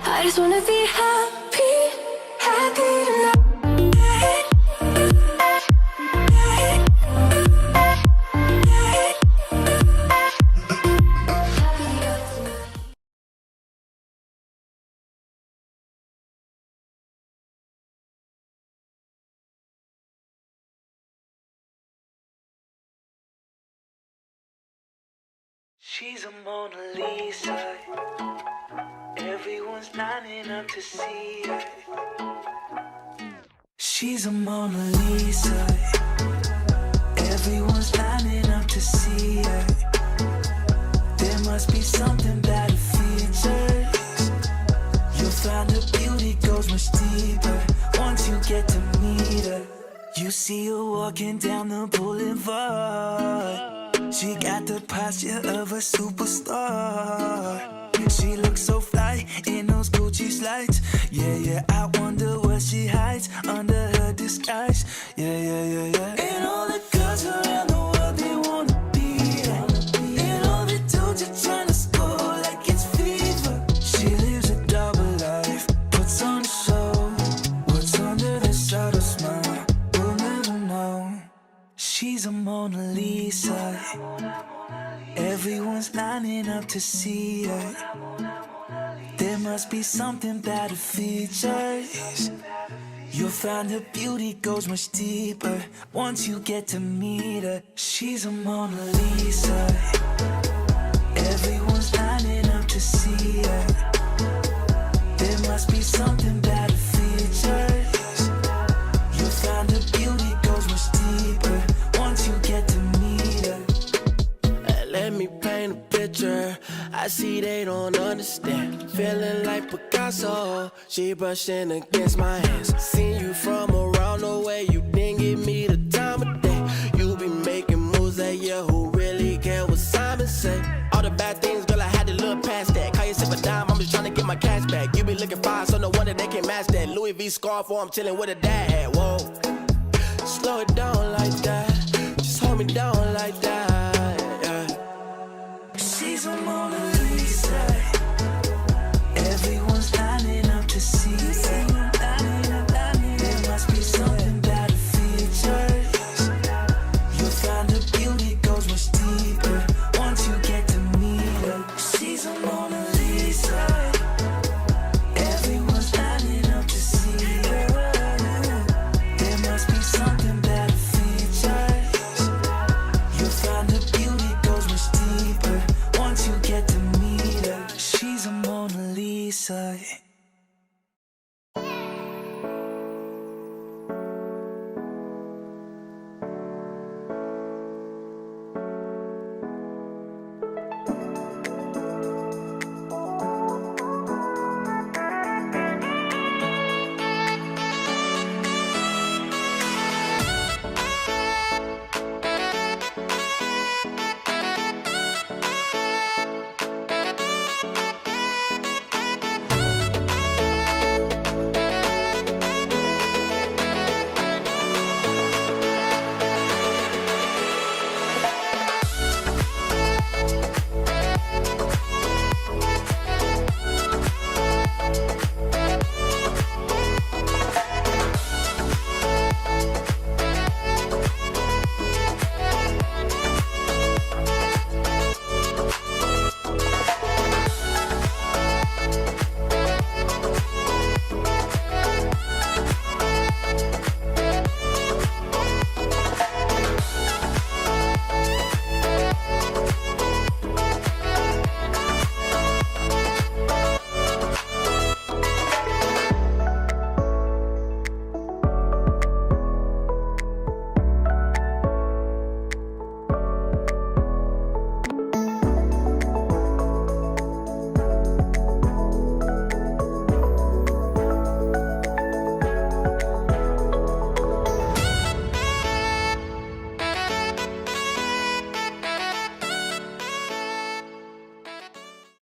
I just wanna be happy, happy tonight. She's a Mona Lisa. Everyone's lining up to see her. She's a Mona Lisa. Everyone's lining up to see her. There must be something about her features. You'll find her beauty goes much deeper once you get to meet her. You see her walking down the boulevard. She got the posture of a superstar. She looks so fly in those Gucci slides. Yeah, yeah, I wonder what she hides under her disguise. Yeah, yeah, yeah, yeah. And all the girls around the world, they wanna be her. And all the dudes are trying to score like it's fever. She lives a double life, puts on a show. What's under the subtle smile, we'll never know. She's a Mona Lisa. Everyone's lining up to see her. There must be something about her features. You'll find her beauty goes much deeper once you get to meet her. She's a Mona Lisa. Everyone's lining up to see her. There must be something about her features. You'll find her beauty goes much deeper once you get to meet her. Let me paint a picture. I see they don't understand. Feeling like Picasso. She brushing against my hands. Seen you from around the way. You didn't give me the time of day. You be making moves that year. Who really care what Simon say? All the bad things, girl, I had to look past that. Call yourself a dime, I'm just trying to get my cash back. You be looking fine, so no wonder they can't match that. Louis V scarf, or I'm chilling with a dad. Whoa, slow it down like that. Just hold me down like that. She's a Mona